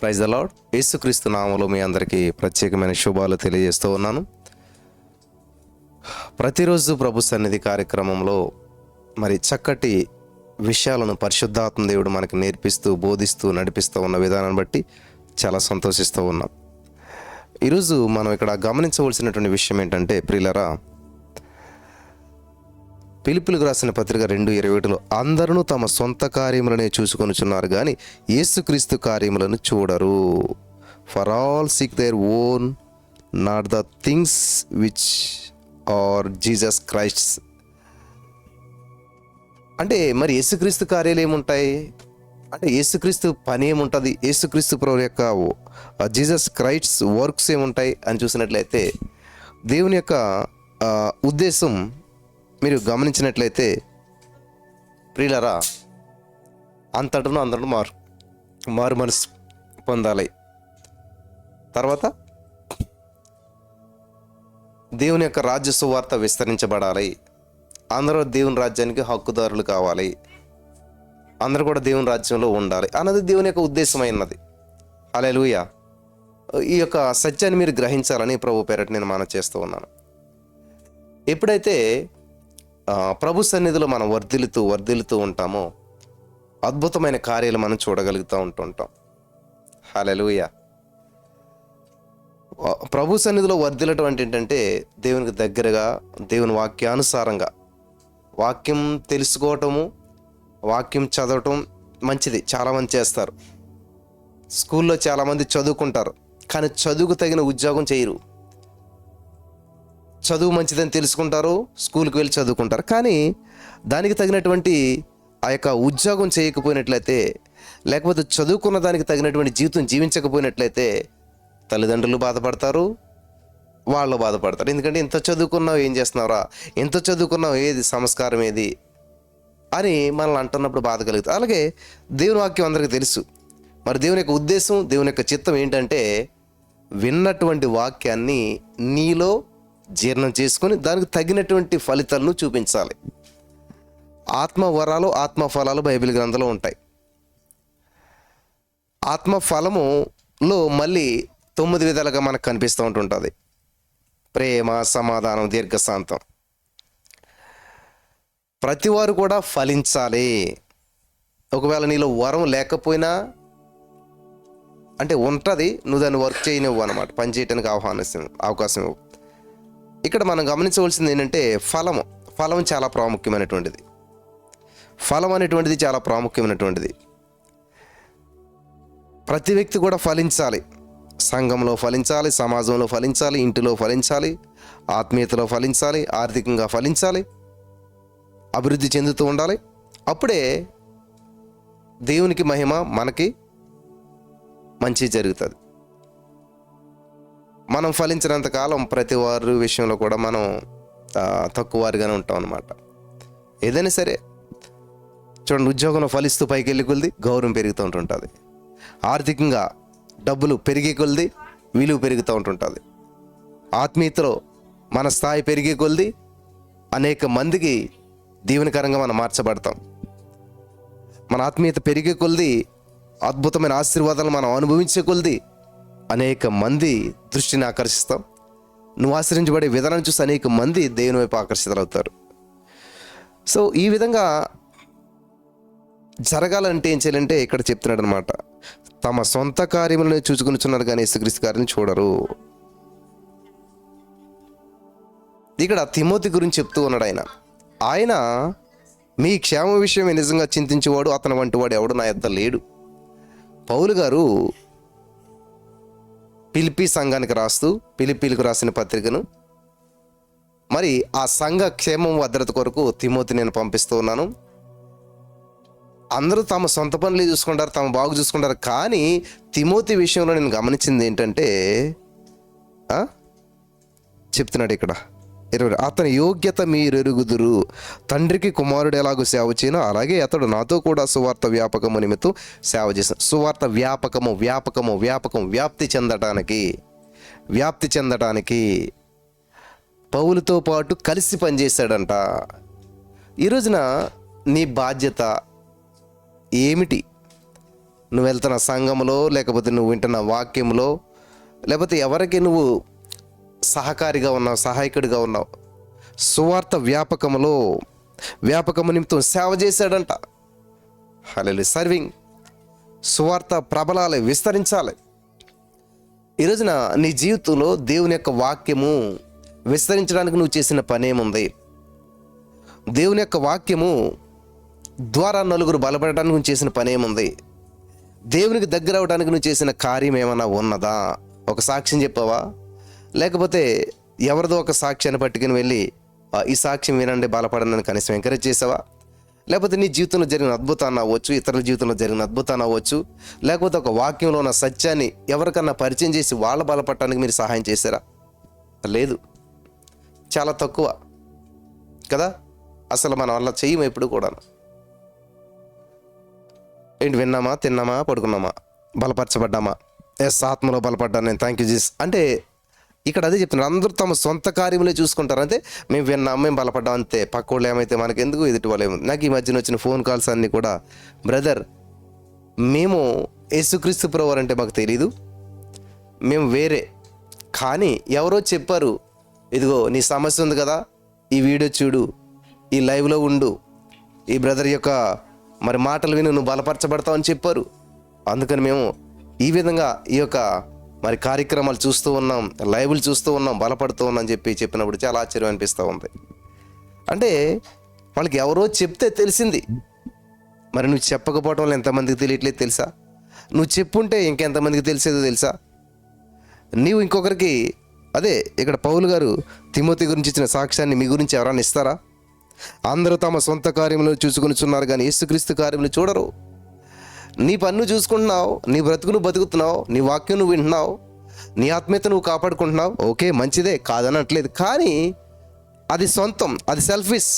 Praise the lord. యేసుక్రీస్తు నామములో మీ అందరికీ ప్రత్యేకమైన శుభాలు తెలియజేస్తూ ఉన్నాను. ప్రతిరోజు ప్రభు సన్నిధి కార్యక్రమంలో మరి చక్కటి విషయాలను పరిశుద్ధాత్మ దేవుడు మనకు నేర్పిస్తూ బోధిస్తూ నడిపిస్తూ ఉన్న విధానాన్ని బట్టి చాలా సంతోషిస్తూ ఉన్నాం. ఈరోజు మనం ఇక్కడ గమనించవలసినటువంటి విషయం ఏంటంటే, ప్రియులరా, ఫిలిప్పీయులకు రాసిన పత్రిక 2:21 అందరూ తమ సొంత కార్యములనే చూసుకొనుచున్నారు కానీ యేసుక్రీస్తు కార్యములను చూడరు. For all seek their own, not the things which are Jesus Christ. అంటే మరి యేసుక్రీస్తు కార్యాలు ఏముంటాయి అంటే, యేసుక్రీస్తు పని ఏముంటుంది, యేసుక్రీస్తు ప్రభు యొక్క జీసస్ క్రైస్ట్ వర్క్స్ ఏముంటాయి అని చూసినట్లయితే, దేవుని యొక్క ఉద్దేశం మీరు గమనించినట్లయితే ప్రియులరా, అంతటను అందరూ మారు మనసు పొందాలి. తర్వాత దేవుని యొక్క రాజ్య సువార్త విస్తరించబడాలి. అందరూ దేవుని రాజ్యానికి హక్కుదారులు కావాలి. అందరూ కూడా దేవుని రాజ్యంలో ఉండాలి అన్నది దేవుని యొక్క ఉద్దేశమైనది. హల్లెలూయా. ఈ యొక్క సత్యాన్ని మీరు గ్రహించాలని ప్రభు పేరట నేను మనవి చేస్తూ ఉన్నాను. ఎప్పుడైతే ప్రభు సన్నిధిలో మనం వర్ధిల్లుతూ ఉంటామో అద్భుతమైన కార్యాలు మనం చూడగలుగుతూ ఉంటుంటాం. హల్లెలూయా. ప్రభు సన్నిధిలో వర్ధిల్లటం అంటే ఏంటంటే, దేవునికి దగ్గరగా, దేవుని వాక్యానుసారంగా వాక్యం తెలుసుకోవటము, వాక్యం చదవటం మంచిది. చాలామంది చేస్తారు. స్కూల్లో చాలామంది చదువుకుంటారు, కానీ చదువుకు తగిన ఉద్యోగం చేయరు. చదువు మంచిదని తెలుసుకుంటారు, స్కూల్కి వెళ్ళి చదువుకుంటారు, కానీ దానికి తగినటువంటి ఆ యొక్క ఉద్యోగం చేయకపోయినట్లయితే, లేకపోతే చదువుకున్న దానికి తగినటువంటి జీవితం జీవించకపోయినట్లయితే తల్లిదండ్రులు బాధపడతారు, వాళ్ళు బాధపడతారు. ఎందుకంటే ఇంత చదువుకున్నావు ఏం చేస్తున్నావురా, ఎంత చదువుకున్నావు, ఏది సంస్కారం ఏది అని మనల్ని అంటున్నప్పుడు బాధ కలుగుతుంది. అలాగే దేవుని వాక్యం అందరికీ తెలుసు. మరి దేవుని యొక్క ఉద్దేశం, దేవుని యొక్క చిత్తం ఏంటంటే, విన్నటువంటి వాక్యాన్ని నీలో జీర్ణం చేసుకొని దానికి తగినటువంటి ఫలితాలను చూపించాలి. ఆత్మవరాలు, ఆత్మఫలాలు బైబిల్ గ్రంథంలో ఉంటాయి. ఆత్మఫలములో మళ్ళీ 9 విధాలుగా మనకు కనిపిస్తూ ఉంటుంటుంది. ప్రేమ, సమాధానం, దీర్ఘశాంతం. ప్రతివారు కూడా ఫలించాలి. ఒకవేళ నీలో వరం లేకపోయినా అంటే ఉంటుంది, నువ్వు దాన్ని వర్క్ చేయనివ్వు అన్నమాట, పని చేయడానికి అవకాశం ఇవ్వు. ఇక్కడ మనం గమనించవలసింది ఏంటంటే, ఫలం చాలా ప్రాముఖ్యమైనటువంటిది. ఫలం అనేటువంటిది చాలా ప్రాముఖ్యమైనటువంటిది. ప్రతి వ్యక్తి కూడా ఫలించాలి. సంఘంలో ఫలించాలి, సమాజంలో ఫలించాలి, ఇంటిలో ఫలించాలి, ఆత్మీయతలో ఫలించాలి, ఆర్థికంగా ఫలించాలి, అభివృద్ధి చెందుతూ ఉండాలి. అప్పుడే దేవునికి మహిమ, మనకి మంచి జరుగుతుంది. మనం ఫలించినంత కాలం ప్రతి వారి విషయంలో కూడా మనం తక్కువ వారిగానే ఉంటాం అన్నమాట. ఏదైనా సరే చూడండి, ఉద్యోగంలో ఫలిస్తూ పైకి వెళ్ళి కొలిది గౌరవం పెరుగుతూ ఉంటుంటుంది. ఆర్థికంగా డబ్బులు పెరిగే కొలిది విలువ పెరుగుతూ ఉంటుంటుంది. ఆత్మీయతలో మన స్థాయి పెరిగే కొలిది అనేక మందికి దీవెనకరంగా మనం మార్చబడతాం. మన ఆత్మీయత పెరిగే కొలిది, అద్భుతమైన ఆశీర్వాదాలు మనం అనుభవించే కొలిది అనేక మంది దృష్టిని ఆకర్షిస్తాం. నువ్వు ఆశ్రయించబడే విధానం చూసి అనేక మంది దేవుని వైపు ఆకర్షితులవుతారు. సో ఈ విధంగా జరగాలంటే ఏం చేయాలంటే, ఇక్కడ చెప్తున్నాడు అనమాట, తమ సొంత కార్యములను చూసుకొనిచున్నారు కానీ యేసుక్రీస్తు కార్యం చూడరు. ఇక్కడ తిమోతి గురించి చెప్తూ ఉన్నాడు. ఆయన మీ క్షేమ విషయమే నిజంగా చింతించేవాడు, అతని వంటి వాడు ఎవడు నా యొద్ద లేడు. పౌలు గారు ఫిలిప్పీ సంఘానికి రాస్తూ, ఫిలిప్పీలకు రాసిన పత్రికను, మరి ఆ సంఘ క్షేమం భద్రత కొరకు తిమోతి నేను పంపిస్తూ ఉన్నాను. అందరూ తమ సొంత పనులు చూసుకుంటారు, తమ బాగు చూసుకుంటారు, కానీ తిమోతి విషయంలో నేను గమనించింది ఏంటంటే, చెప్తున్నాడు ఇక్కడ 20, అతని యోగ్యత మీరు ఎరుగుదురు. తండ్రికి కుమారుడు ఎలాగో సేవ చేయనో అలాగే అతడు నాతో కూడా సువార్త వ్యాపకము నిమిత్తం సేవ చేశాను. సువార్త వ్యాపకము వ్యాప్తి చెందటానికి పౌలుతో పాటు కలిసి పనిచేశాడంట. ఈ రోజున నీ బాధ్యత ఏమిటి? నువ్వు వెళ్తున్న సంఘంలో, లేకపోతే నువ్వు వింటున్న వాక్యంలో, లేకపోతే ఎవరికి నువ్వు సహకారిగా ఉన్నావు, సహాయకుడిగా ఉన్నావు, సువార్త వ్యాపకము నిమిత్తం సేవ చేశాడంట. హల్లెలూయా. సర్వింగ్, సువార్త ప్రబలాలి, విస్తరించాలి. ఈ రోజున నీ జీవితంలో దేవుని యొక్క వాక్యము విస్తరించడానికి నువ్వు చేసిన పని ఏముంది? దేవుని యొక్క వాక్యము ద్వారా నలుగురు బలపడడానికి నువ్వు చేసిన పని ఏముంది? దేవునికి దగ్గర అవడానికి నువ్వు చేసిన కార్యం ఏమైనా ఉన్నదా? ఒక సాక్ష్యం చెప్పావా? లేకపోతే ఎవరిదో ఒక సాక్ష్యాన్ని పట్టుకుని వెళ్ళి ఈ సాక్ష్యం వినండి, బలపడనని కనీసం ఎంకరేజ్ చేసావా? లేకపోతే నీ జీవితంలో జరిగిన అద్భుతాన్ని అవ్వచ్చు, ఇతరుల జీవితంలో జరిగిన అద్భుతాన్ని అవ్వచ్చు, లేకపోతే ఒక వాక్యంలో ఉన్న సత్యాన్ని ఎవరికన్నా పరిచయం చేసి వాళ్ళ బలపడటానికి మీరు సహాయం చేశారా? లేదు, చాలా తక్కువ కదా. అసలు మనం అలా చెయ్యము ఎప్పుడు కూడా. ఏంటి, విన్నామా, తిన్నామా, పడుకున్నామా, బలపరచబడ్డామా? ఎస్, ఆత్మలో బలపడ్డాను నేను, థ్యాంక్ యూ జీసస్ అంటే ఇక్కడ అదే చెప్తున్నారు. అందరూ తమ సొంత కార్యములే చూసుకుంటారు. అంతే, మేము విన్నాం, మేము బలపడ్డాం, అంతే. పక్క వాళ్ళు ఏమైతే మనకెందుకు, ఎదుటి వాళ్ళు ఏముంది. నాకు ఈ మధ్యన వచ్చిన ఫోన్ కాల్స్ అన్నీ కూడా, బ్రదర్ మేము యేసుక్రీస్తు ప్రభువు అంటే మాకు తెలీదు, మేము వేరే, కానీ ఎవరో చెప్పారు, ఇదిగో నీ సమస్య ఉంది కదా, ఈ వీడియో చూడు, ఈ లైవ్లో ఉండు, ఈ బ్రదర్ యొక్క మరి మాటలు విని నువ్వు బలపరచబడతావు అని చెప్పారు. అందుకని మేము ఈ విధంగా ఈ యొక్క మరి కార్యక్రమాలు చూస్తూ ఉన్నాం, లైవ్లు చూస్తూ ఉన్నాం, బలపడుతూ ఉన్నాం అని చెప్పినప్పుడు చాలా ఆశ్చర్యం అనిపిస్తూ ఉంది. అంటే వాళ్ళకి ఎవరో చెప్తే తెలిసింది. మరి నువ్వు చెప్పకపోవడం వల్ల ఎంతమందికి తెలియట్లేదు తెలుసా? నువ్వు చెప్పుంటే ఇంకెంతమందికి తెలిసేదో తెలుసా? నీవు ఇంకొకరికి, అదే ఇక్కడ పౌలు గారు తిమోతి గురించి ఇచ్చిన సాక్ష్యాన్ని మీ గురించి ఎవరైనా ఇస్తారా? అందరూ తమ సొంత కార్యములను చూసుకొనిచున్నారు కానీ యేసుక్రీస్తు కార్యములు చూడరు. నీ పన్ను చూసుకుంటున్నావు, నీ బ్రతుకు నువ్వు బతుకుతున్నావు, నీ వాక్యం నువ్వు వింటున్నావు, నీ ఆత్మీయత నువ్వు కాపాడుకుంటున్నావు, ఓకే మంచిదే, కాదనట్లేదు. కానీ అది సొంతం, అది సెల్ఫిష్.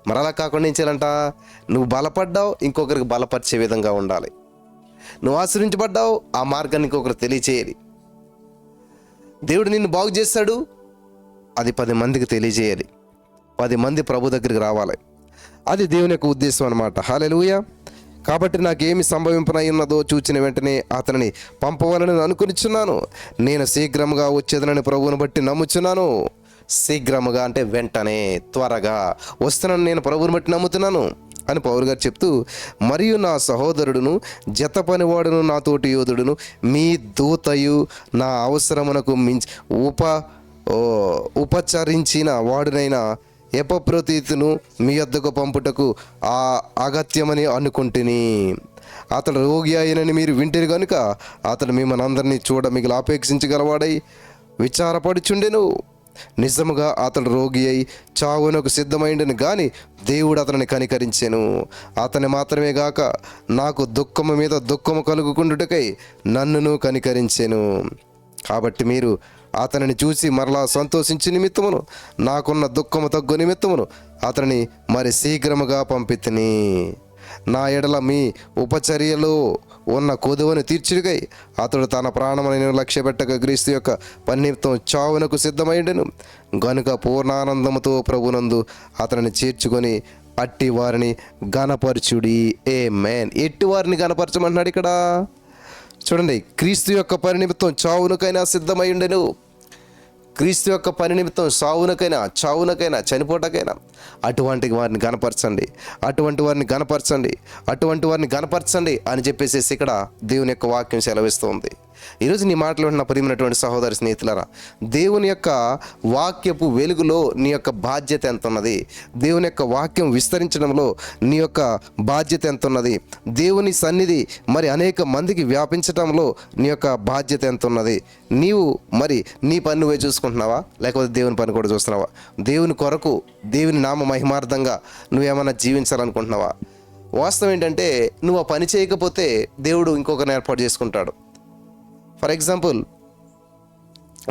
మరి అలా కాకుండా ఏం చేయాలంట? నువ్వు బలపడ్డావు, ఇంకొకరికి బలపరిచే విధంగా ఉండాలి. నువ్వు ఆశ్రయించబడ్డావు, ఆ మార్గాన్ని ఇంకొకరికి తెలియచేయాలి. దేవుడు నిన్ను బాగు చేస్తాడు, అది 10 మందికి తెలియజేయాలి. 10 మంది ప్రభు దగ్గరికి రావాలి. అది దేవుని యొక్క ఉద్దేశం అన్నమాట. హల్లెలూయా. కాబట్టి నాకేమి సంభవింపనై ఉన్నదో చూచిన వెంటనే అతనిని పంపవాలని అనుకునిచున్నాను. నేను శీఘ్రముగా వచ్చేదనని ప్రభువుని బట్టి నమ్ముచున్నాను. శీఘ్రముగా అంటే వెంటనే, త్వరగా వస్తున్నాను, నేను ప్రభువుని బట్టి నమ్ముతున్నాను అని పౌలు గారు చెప్తూ, మరియు నా సహోదరుడును జత పనివాడును నాతోటి యోధుడును మీ దూతయు నా అవసరమునకు మించి ఉపచరించిన వాడునైనా ఎపప్రతీతును మీ వద్దకు పంపుటకు అగత్యమని అనుకుంటుని. అతడు రోగి అయినని మీరు వింటిరి కనుక అతడు మిమ్మల్ని అందరినీ చూడ మిగిలి ఆపేక్షించగలవాడై విచారపడుచుండెను. నిజముగా అతడు రోగి అయి చావునకు సిద్ధమైండెను కానీ దేవుడు అతనిని కనికరించెను. అతని మాత్రమే గాక నాకు దుఃఖము మీద దుఃఖము కలుగుకుండుటకై నన్నును కనికరించెను. కాబట్టి మీరు అతనిని చూసి మరలా సంతోషించి నిమిత్తమును నాకున్న దుఃఖము తగ్గు నిమిత్తమును అతనిని మరి శీఘ్రముగా పంపితిని. నా ఎడల మీ ఉపచర్యలో ఉన్న కొదువను తీర్చుడికై అతడు తన ప్రాణమును లక్ష్యపెట్టక క్రీస్తు యొక్క పని నిమిత్తం చావునకు సిద్ధమైండెను గనుక పూర్ణానందముతో ప్రభునందు అతనిని చేర్చుకొని అట్టి వారిని గణపరచుడి. ఆమేన్. ఎట్టి వారిని గణపరచమంటున్నాడు ఇక్కడ చూడండి. క్రీస్తు యొక్క పని నిమిత్తం చావునకైనా సిద్ధమై ఉండెను. క్రీస్తు యొక్క పని నిమిత్తం చావునకైనా చనిపోటకైనా అటువంటి వారిని గణపరచండి, అటువంటి వారిని గణపరచండి, అటువంటి వారిని గణపరచండి అని చెప్పేసి ఇక్కడ దేవుని యొక్క వాక్యం సెలవిస్తూ ఉంది. ఈరోజు నీ మాటలు వింటున్న ప్రియమైనటువంటి సహోదరి స్నేహితులారా, దేవుని యొక్క వాక్యపు వెలుగులో నీ యొక్క బాధ్యత ఎంత ఉన్నది? దేవుని యొక్క వాక్యం విస్తరించడంలో నీ యొక్క బాధ్యత ఎంత ఉన్నది? దేవుని సన్నిధి మరి అనేక మందికి వ్యాపించడంలో నీ యొక్క బాధ్యత ఎంత ఉన్నది? నీవు మరి నీ పని నువ్వే చూసుకుంటున్నావా, లేకపోతే దేవుని పని కూడా చూస్తున్నావా? దేవుని కొరకు, దేవుని నామ మహిమార్థంగా నువ్వేమన్నా జీవించాలనుకుంటున్నావా? వాస్తవం ఏంటంటే నువ్వు ఆ పని చేయకపోతే దేవుడు ఇంకొకరిని ఏర్పాటు చేసుకుంటాడు. ఫర్ ఎగ్జాంపుల్,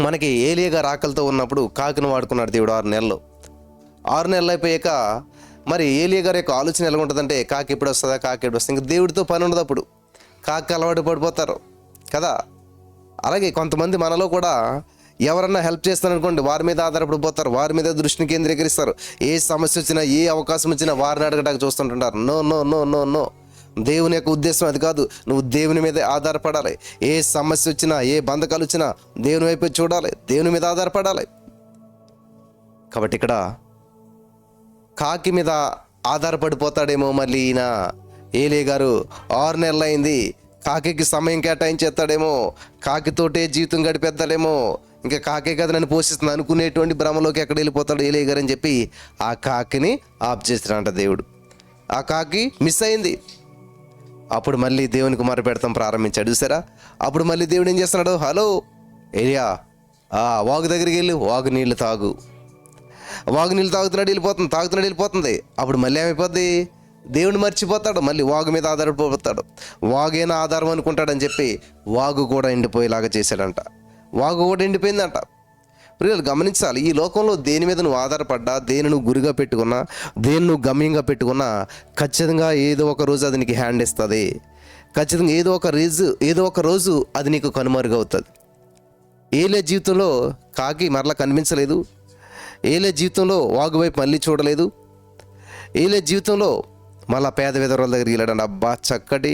మనకి ఏలియా గారు ఆకలితో ఉన్నప్పుడు కాకిని వాడుకున్నాడు దేవుడు 6 నెలలు. 6 నెలలు అయిపోయాక మరి ఏలియా గారి యొక్క ఆలోచన ఎలా ఉంటుందంటే, కాకి ఎప్పుడు వస్తుందా, కాకి ఎప్పుడు వస్తుంది, ఇంకా దేవుడితో పని ఉండదు. అప్పుడు కాకి అలవాటు పడిపోతారు కదా. అలాగే కొంతమంది మనలో కూడా ఎవరన్నా హెల్ప్ చేస్తారనుకోండి, వారి మీద ఆధారపడిపోతారు, వారి మీద దృష్టిని కేంద్రీకరిస్తారు. ఏ సమస్య వచ్చినా, ఏ అవకాశం వచ్చినా వారిని అడగడానికి చూస్తుంటుంటారు. No no no no no దేవుని యొక్క ఉద్దేశం అది కాదు. నువ్వు దేవుని మీద ఆధారపడాలి. ఏ సమస్య వచ్చినా, ఏ బంధకాలు వచ్చినా దేవుని వైపు చూడాలి, దేవుని మీద ఆధారపడాలి. కాబట్టి ఇక్కడ కాకి మీద ఆధారపడిపోతాడేమో మళ్ళీ ఈయన ఏలీ గారు. 6 నెలలు అయింది, కాకి సమయం కేటాయించేస్తాడేమో, కాకితోటే జీవితం గడిపేద్దాడేమో, ఇంకా కాకే కదా నన్ను పోషిస్తుంది అనుకునేటువంటి భ్రమలోకి ఎక్కడ వెళ్ళిపోతాడు ఏలీ గారు అని చెప్పి ఆ కాకిని ఆఫ్ చేసినాడంట దేవుడు. ఆ కాకి మిస్ అయింది. అప్పుడు మళ్ళీ దేవునికి మొరపెడతాం ప్రారంభించాడు. చూసారా? అప్పుడు మళ్ళీ దేవుడు ఏం చేస్తున్నాడు? హలో ఏలియా, వాగు దగ్గరికి వెళ్ళి వాగు నీళ్ళు తాగు. వాగు నీళ్ళు తాగుతున్నాడు వెళ్ళిపోతుంది. అప్పుడు మళ్ళీ ఏమైపోద్ది? దేవుని మర్చిపోతాడు, మళ్ళీ వాగు మీద ఆధారపడిపోతాడు. వాగైనా ఆధారం అనుకుంటాడని చెప్పి వాగు కూడా ఎండిపోయేలాగా చేశాడంట. వాగు కూడా ఎండిపోయిందంట. ప్రియులు గమనించాలి, ఈ లోకంలో దేని మీద నువ్వు ఆధారపడ్డా, దేని నువ్వు గురిగా పెట్టుకున్నా, దేని నువ్వు గమ్యంగా పెట్టుకున్నా ఖచ్చితంగా ఏదో ఒక రోజు అది నీకు హ్యాండ్ ఇస్తుంది. ఖచ్చితంగా ఏదో ఒక రోజు అది నీకు కనుమరుగవుతుంది. ఏలే జీవితంలో కాకి మరలా కనిపించలేదు. ఏలే జీవితంలో వాగు వైపు మళ్ళీ చూడలేదు. ఏలే జీవితంలో మళ్ళా పేద విధవరాల దగ్గరికి వెళ్ళాడండి. అబ్బా, చక్కటి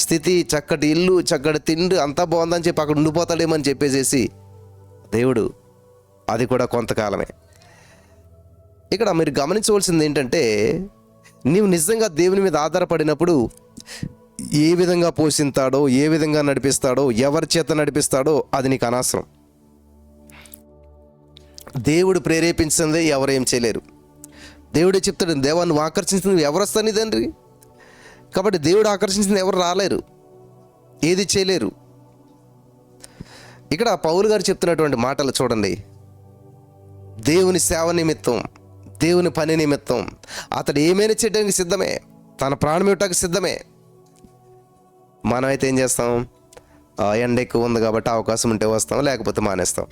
స్థితి, చక్కటి ఇల్లు, చక్కటి తిండి అంతా బాగుందని చెప్పి అక్కడ ఉండిపోతాడేమో అని చెప్పేసేసి దేవుడు అది కూడా కొంతకాలమే. ఇక్కడ మీరు గమనించవలసింది ఏంటంటే, నీవు నిజంగా దేవుని మీద ఆధారపడినప్పుడు ఏ విధంగా పోషిస్తాడో, ఏ విధంగా నడిపిస్తాడో, ఎవరి చేత నడిపిస్తాడో అది నీకు అనవసరం. దేవుడు ప్రేరేపించిందే ఎవరేం చేయలేరు. దేవుడే చెప్తాడు, దేవా నువ్వు ఆకర్షించింది ఎవరు వస్తాను నీ తండ్రి. కాబట్టి దేవుడు ఆకర్షించింది ఎవరు రాలేరు, ఏది చేయలేరు. ఇక్కడ పౌలు గారు చెప్తున్నటువంటి మాటలు చూడండి. దేవుని సేవ నిమిత్తం, దేవుని పని నిమిత్తం అతడు ఏమైనా చేయడానికి సిద్ధమే, తన ప్రాణం ఇవ్వటానికి సిద్ధమే. మనమైతే ఏం చేస్తాం? ఎండ ఎక్కువ ఉంది కాబట్టి అవకాశం ఉంటే వస్తాం, లేకపోతే మానేస్తాం.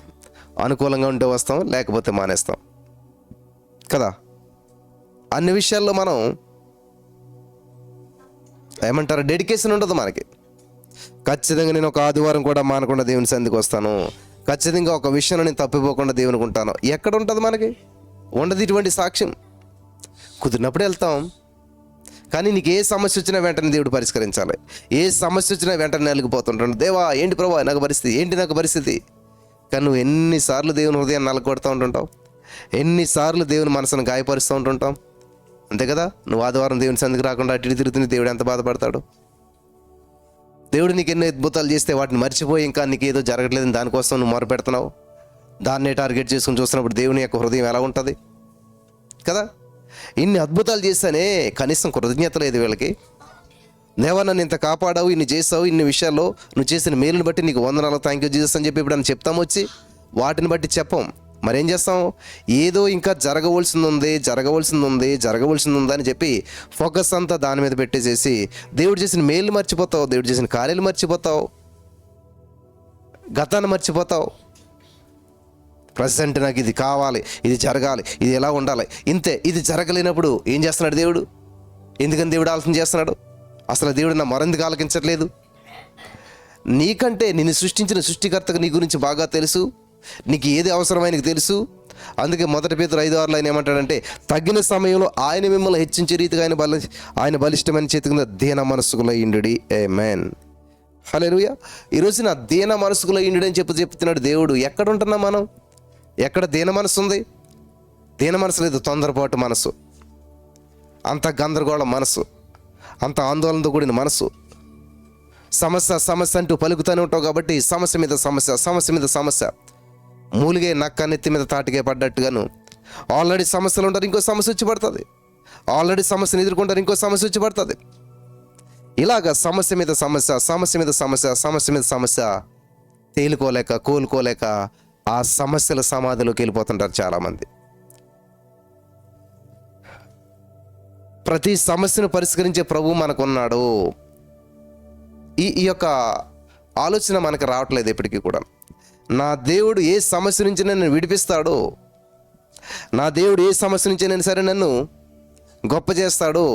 అనుకూలంగా ఉంటే వస్తాం, లేకపోతే మానేస్తాం కదా. అన్ని విషయాల్లో మనం ఏమంటారు, డెడికేషన్ ఉండదు మనకి. ఖచ్చితంగా నేను ఒక ఆదివారం కూడా మానకుండా దేవుని సన్నిధికి వస్తాను, ఖచ్చితంగా ఒక విషయంలో నేను తప్పిపోకుండా దేవునికి ఉంటాను. ఎక్కడ ఉంటుంది మనకి? ఉండదు ఇటువంటి సాక్ష్యం. కుదిరినప్పుడు వెళ్తాం, కానీ నీకు ఏ సమస్య వచ్చినా వెంటనే దేవుడు పరిష్కరించాలి. ఏ సమస్య వచ్చినా వెంటనే నలిగిపోతుంటాను. దేవా ఏంటి ప్రభా నాకు పరిస్థితి, ఏంటి నాకు పరిస్థితి. కానీ నువ్వు ఎన్నిసార్లు దేవుని హృదయాన్ని నలగొడుతూ ఉంటుంటావు, ఎన్నిసార్లు దేవుని మనసును గాయపరుస్తూ ఉంటుంటాం. అంతే కదా. నువ్వు ఆదివారం దేవుని సన్నిధికి రాకుండా అటు తిరుగుతుంది, దేవుడు ఎంత బాధపడతాడు. దేవుడు నీకు ఎన్నో అద్భుతాలు చేస్తే వాటిని మర్చిపోయి ఇంకా నీకు ఏదో జరగట్లేదని దానికోసం నువ్వు మొరపెడుతున్నావు. దాన్నే టార్గెట్ చేసుకుని చూస్తున్నప్పుడు దేవుని యొక్క హృదయం ఎలా ఉంటుంది కదా. ఇన్ని అద్భుతాలు చేస్తానే కనీసం కృతజ్ఞత లేదు వీళ్ళకి. దేవా నన్ను ఇంత కాపాడావు, ఇన్ని చేసావు, ఇన్ని విషయాల్లో నువ్వు చేసిన మేలుని బట్టి నీకు వందనాలు, థ్యాంక్ యూ జీసస్ అని చెప్పి ఇప్పుడు అని చెప్తాం. వచ్చి వాటిని బట్టి చెప్పం. మరేం చేస్తాం? ఏదో ఇంకా జరగవలసింది ఉంది అని చెప్పి ఫోకస్ అంతా దాని మీద పెట్టేసేసి దేవుడు చేసిన మేలు మర్చిపోతావు, దేవుడు చేసిన కార్యాలు మర్చిపోతావు, గతాన్ని మర్చిపోతావు. ప్రజెంట్ నాకు ఇది కావాలి, ఇది జరగాలి, ఇది ఎలా ఉండాలి, ఇంతే. ఇది జరగలేనప్పుడు ఏం చేస్తున్నాడు దేవుడు? ఎందుకని దేవుడు ఆలోచన చేస్తున్నాడు? అసలు దేవుడు నా మరెందుకు ఆలకించట్లేదు? నీకంటే నిన్ను సృష్టించిన సృష్టికర్తకు నీ గురించి బాగా తెలుసు, నీకు ఏది అవసరమో నీకు తెలుసు. అందుకే 1 పేతురు 5:6 ఆయన ఏమంటాడంటే, తగిన సమయంలో ఆయన మిమ్మల్ని హెచ్చించే రీతిగా ఆయన బలిష్టమైన చేతికి దీన మనస్కుల ఇండుడి. ఆమేన్, హల్లెలూయా. ఈరోజు నా దీన మనస్కుల ఇండుడి అని చెప్తున్నాడు దేవుడు. ఎక్కడ ఉంటున్నాం మనం? ఎక్కడ దీన మనసు ఉంది? దీన మనసు లేదు, తొందరపాటు మనసు, అంత గందరగోళం మనసు, అంత ఆందోళనతో కూడిన మనసు. సమస్య అంటూ పలుకుతూనే ఉంటావు కాబట్టి సమస్య మీద సమస్య మూలిగే నక్క నెత్తి మీద తాటికే పడ్డట్టుగాను ఆల్రెడీ సమస్యలు ఉంటారు, ఇంకో సమస్య వచ్చి పడుతుంది. ఆల్రెడీ సమస్యను ఎదుర్కొంటారు, ఇంకో సమస్య వచ్చి పడుతుంది. ఇలాగ సమస్య మీద సమస్య తేలుకోలేక కోలుకోలేక ఆ సమస్యల సమాధిలోకి వెళ్ళిపోతుంటారు చాలామంది. ప్రతి సమస్యను పరిష్కరించే ప్రభువు మనకున్నాడు. ఈ యొక్క ఆలోచన మనకు రావట్లేదు ఎప్పటికీ కూడా. నా దేవుడు ఏ సమస్య నుంచి నన్ను విడిపిస్తాడో, నా దేవుడు ఏ సమస్య నుంచి నేను సరే నన్ను గొప్ప చేస్తాడు.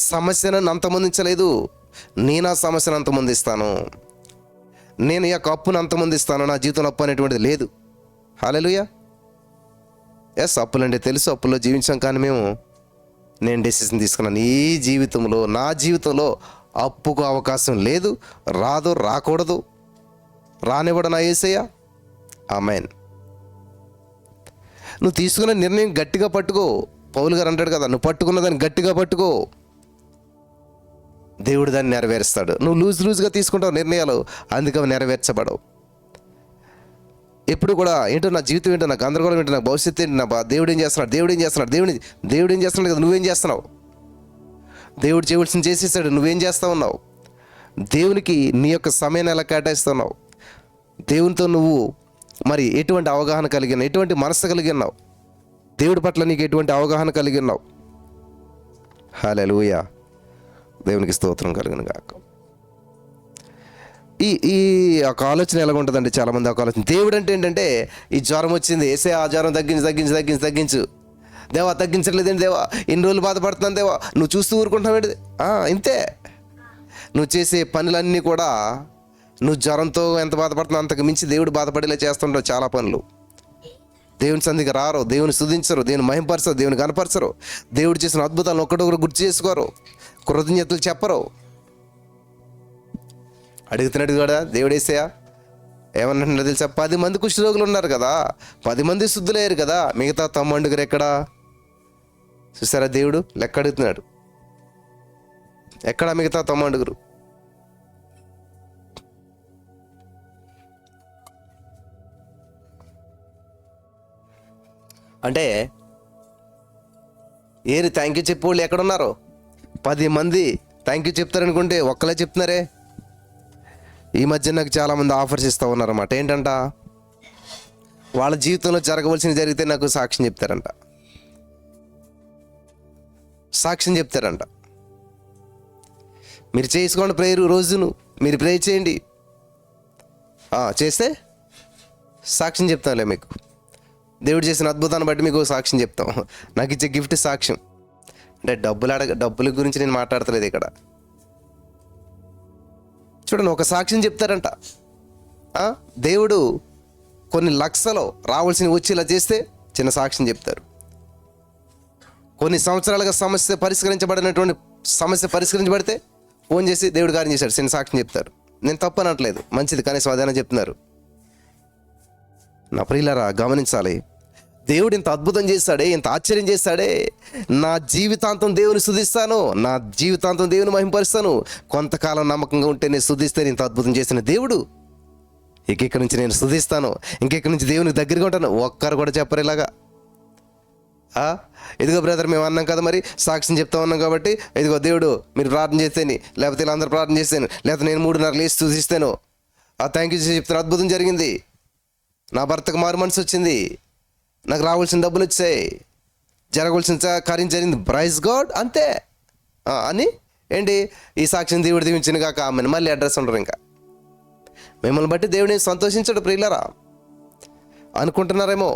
సమస్య నన్ను అంతమొందించలేదు, నేను ఆ సమస్యను అంతమొందిస్తాను. నేను ఈ యొక్క అప్పును అంతమొందిస్తాను. నా జీవితంలో అప్పు అనేటువంటిది లేదు. హల్లెలూయా. ఎస్, అప్పులంటే తెలుసు, అప్పుల్లో జీవించాం. కానీ మేము నేను డెసిషన్ తీసుకున్నాను, ఈ జీవితంలో, నా జీవితంలో అప్పుకు అవకాశం లేదు, రాదు, రాకూడదు, రానివ్వడు నా యేసయ్య. ఆమేన్. నువ్వు తీసుకున్న నిర్ణయం గట్టిగా పట్టుకో. పౌలు గారు అంటాడు కదా, నువ్వు పట్టుకున్న దాన్ని గట్టిగా పట్టుకో, దేవుడు దాన్ని నెరవేరుస్తాడు. నువ్వు లూజ్గా తీసుకుంటావు నిర్ణయాలు, అందుకే అవి నెరవేర్చబడవు. ఎప్పుడు కూడా ఏంటో నా జీవితం ఏంటో, నాకు గందరగోళం ఏంటో, నాకు భవిష్యత్తు ఏంటి, నా దేవుడు ఏం చేస్తున్నాడు, దేవుడు ఏం చేస్తున్నాడు కదా, నువ్వేం చేస్తున్నావు? దేవుడు చేయవలసింది చేసేసాడు, నువ్వేం చేస్తా ఉన్నావు? దేవునికి నీ యొక్క సమయాన్ని ఎలా కేటాయిస్తున్నావు? దేవునితో నువ్వు మరి ఎటువంటి అవగాహన కలిగి ఉన్నావు, ఎటువంటి మనసు కలిగి ఉన్నావు, దేవుడి పట్ల నీకు ఎటువంటి అవగాహన కలిగి ఉన్నావు? హల్లెలూయా, దేవునికి స్తోత్రం కలుగును గాక. ఈ ఒక ఆలోచన ఎలా ఉంటుందండి, చాలామంది ఒక ఆలోచన, దేవుడు అంటే ఏంటంటే, ఈ జ్వరం వచ్చింది, వేసే ఆ జ్వరం తగ్గించు, దేవా తగ్గించట్లేదండి, దేవా ఎన్ని రోజులు బాధపడుతున్నాను దేవా, నువ్వు చూస్తూ ఊరుకుంటున్నావు. ఇంతే, నువ్వు చేసే పనులన్నీ కూడా నువ్వు జ్వరంతో ఎంత బాధపడుతున్నావు అంతకు మించి దేవుడు బాధపడేలా చేస్తుంటావు. చాలా పనులు దేవుని సంధికి రారు, దేవుని స్తుతించరు, దేవుని మహింపరచరు, దేవుని కనపరచరు, దేవుడు చేసిన అద్భుతాలను ఒక్కడొకరు గుర్తు చేసుకోరు, కృతజ్ఞతలు చెప్పరు. అడుగుతున్నాడు కూడా దేవుడు యేసయ్యా, ఏమన్నా తెలుసా, 10 మంది కుష్ఠరోగులు ఉన్నారు కదా, 10 మంది శుద్ధులయ్యారు కదా, మిగతా 90 ఎక్కడా? చూసారా, దేవుడు లెక్క అడుగుతున్నాడు, ఎక్కడా మిగతా 90? అంటే ఏరి థ్యాంక్ యూ చెప్పేవాళ్ళు ఎక్కడున్నారు? 10 మంది థ్యాంక్ యూ చెప్తారనుకుంటే ఒక్కలే చెప్తున్నారే. ఈ మధ్య నాకు చాలామంది ఆఫర్స్ ఇస్తూ ఉన్నారన్నమాట. ఏంటంట, వాళ్ళ జీవితంలో జరగవలసింది జరిగితే నాకు సాక్ష్యం చెప్తారంట. మీరు చేసుకోండి ప్రేయర్, రోజును మీరు ప్రే చేయండి, చేస్తే సాక్ష్యం చెప్తాంలే మీకు, దేవుడు చేసిన అద్భుతాన్ని బట్టి మీకు సాక్ష్యం చెప్తాం, నాకు ఇచ్చే గిఫ్ట్ సాక్ష్యం. అంటే డబ్బుల గురించి నేను మాట్లాడతలేదు ఇక్కడ. చూడండి, ఒక సాక్ష్యం చెప్తారంట. దేవుడు కొన్ని లక్షలు రావాల్సిన వచ్చేలా చేస్తే చిన్న సాక్ష్యం చెప్తారు. కొన్ని సంవత్సరాలుగా సమస్య పరిష్కరించబడితే ఫోన్ చేసి దేవుడు కార్యం చేశాడు, చిన్న సాక్ష్యం చెప్తారు. నేను తప్పనట్లేదు, మంచిది, కానీ స్వాధీనం చెప్తున్నారు. నా ప్రియులారా గమనించాలి, దేవుడు ఇంత అద్భుతం చేస్తాడే, ఇంత ఆశ్చర్యం చేస్తాడే, నా జీవితాంతం దేవుని స్తుతిస్తాను, నా జీవితాంతం దేవుని మహింపరుస్తాను. కొంతకాలం నమ్మకంగా ఉంటే నేను స్తుతిస్తే ఇంత అద్భుతం చేసిన దేవుడు, ఇంకెక్కడి నుంచి నేను స్తుతిస్తాను, ఇంకెక్కడి నుంచి దేవునికి దగ్గరగా ఉంటాను. ఒక్కరు కూడా చెప్పరు ఇలాగా. ఇదిగో బ్రదర్, మేము అన్నాం కదా, మరి సాక్ష్యం చెప్తా ఉన్నాం కాబట్టి, ఇదిగో దేవుడు మీరు ప్రార్థన చేస్తేని, లేకపోతే వీళ్ళందరూ ప్రార్థన చేస్తాను, లేకపోతే నేను 3:30 లేచి స్తుతిస్తాను, థ్యాంక్ యూ చెప్తాను, అద్భుతం జరిగింది, నా భర్తకు మారు మనసు వచ్చింది, నాకు రావాల్సిన డబ్బులు వచ్చాయి, జరగవలసిన కార్యం జరిగింది, ప్రైజ్ గాడ్, అంతే అని ఏంటి ఈ సాక్ష్యం దేవుడు దీవించిన కాక ఆమెను మళ్ళీ అడ్రస్ ఉండరు. ఇంకా మిమ్మల్ని బట్టి దేవుడిని సంతోషించడు ప్రియులరా అనుకుంటున్నారేమో.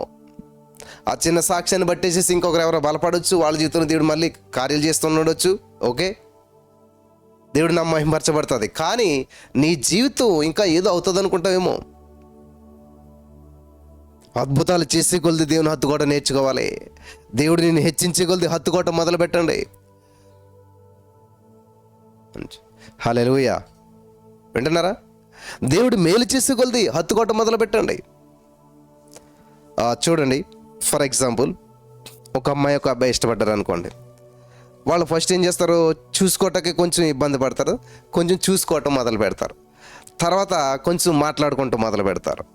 ఆ చిన్న సాక్ష్యాన్ని బట్టేసేసి ఇంకొకరు ఎవరో బలపడవచ్చు, వాళ్ళ జీవితంలో దేవుడు మళ్ళీ కార్యాలు చేస్తుండొచ్చు. ఓకే, దేవుడు నా మహింపరచబడుతుంది. కానీ నీ జీవితం ఇంకా ఏదో అవుతుంది అనుకుంటావేమో. అద్భుతాలు చేసే కొలది దేవుని హత్తుకోవడం నేర్చుకోవాలి. దేవుడు నిన్ను హెచ్చించే కొలది హత్తుకోవటం మొదలు పెట్టండి. హల్లెలూయా, వింటున్నారా? దేవుడు మేలు చేసే కొలది హత్తుకోవటం మొదలు పెట్టండి. చూడండి, ఫర్ ఎగ్జాంపుల్, ఒక అమ్మాయి ఒక అబ్బాయి ఇష్టపడ్డారు అనుకోండి. వాళ్ళు ఫస్ట్ ఏం చేస్తారు, చూసుకోవటానికి కొంచెం ఇబ్బంది పడతారు, కొంచెం చూసుకోవటం మొదలు పెడతారు, తర్వాత కొంచెం మాట్లాడుకుంటూ మొదలు పెడతారు,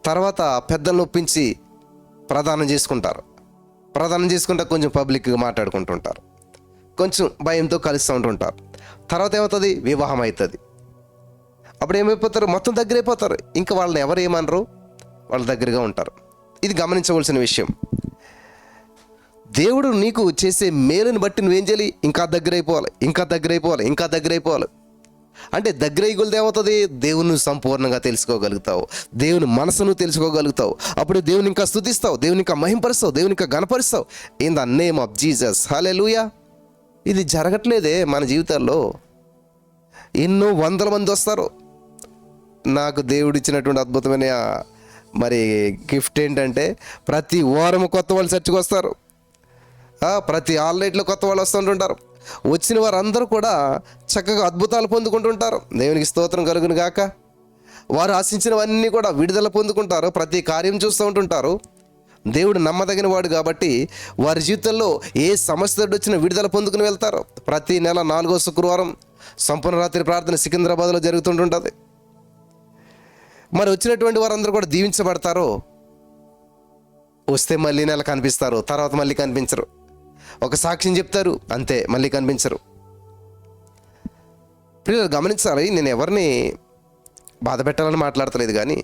తర్వాత పెద్దలను ఒప్పించి ప్రదానం చేసుకుంటా కొంచెం పబ్లిక్గా మాట్లాడుకుంటుంటారు, కొంచెం భయంతో కలుస్తూ ఉంటుంటారు. తర్వాత ఏమవుతుంది, వివాహం అవుతుంది. అప్పుడు ఏమైపోతారు, మొత్తం దగ్గర అయిపోతారు. ఇంకా వాళ్ళని ఎవరు ఏమనరు, వాళ్ళ దగ్గరగా ఉంటారు. ఇది గమనించవలసిన విషయం. దేవుడు నీకు చేసే మేలుని బట్టి నువ్వేం చేయాలి, ఇంకా దగ్గర అయిపోవాలి. అంటే దగ్గర అయ్యగలది ఏమవుతుంది, దేవుని సంపూర్ణంగా తెలుసుకోగలుగుతావు, దేవుని మనసును తెలుసుకోగలుగుతావు. అప్పుడు దేవుని ఇంకా స్తుతిస్తావు, దేవుని ఇంకా మహింపరుస్తావు, దేవుని ఇంకా గణపరుస్తావు. In the name of Jesus, hallelujah. ఇది జరగట్లేదే మన జీవితాల్లో. ఎన్నో వందల మంది వస్తారు. నాకు దేవుడు ఇచ్చినటువంటి అద్భుతమైన మరి గిఫ్ట్ ఏంటంటే, ప్రతి వారం కొత్త వాళ్ళు చర్చకు వస్తారు. ప్రతి ఆల్నైట్లో కొత్త వాళ్ళు వస్తుంటుంటారు. వచ్చిన వారందరూ కూడా చక్కగా అద్భుతాలు పొందుకుంటుంటారు. దేవునికి స్తోత్రం కలుగును గాక. వారు ఆశించినవన్నీ కూడా విడుదల పొందుకుంటారు. ప్రతి కార్యం చూస్తూ ఉంటుంటారు. దేవుడు నమ్మదగిన వాడు కాబట్టి వారి జీవితంలో ఏ సమస్య వచ్చినా విడుదల పొందుకుని వెళ్తారు. ప్రతి నెల 4వ శుక్రవారం సంపూర్ణ రాత్రి ప్రార్థన సికింద్రాబాద్లో జరుగుతుంటుంటుంది. మరి వచ్చినటువంటి వారందరూ కూడా దీవించబడతారు. వస్తే మళ్ళీ నెల కనిపిస్తారు, తర్వాత మళ్ళీ కనిపించరు. ఒక సాక్ష్యం చెప్తారు, అంతే, మళ్ళీ కనిపించరు. పిల్లలు గమనించాలి, నేను ఎవరిని బాధ పెట్టాలని మాట్లాడతలేదు, కానీ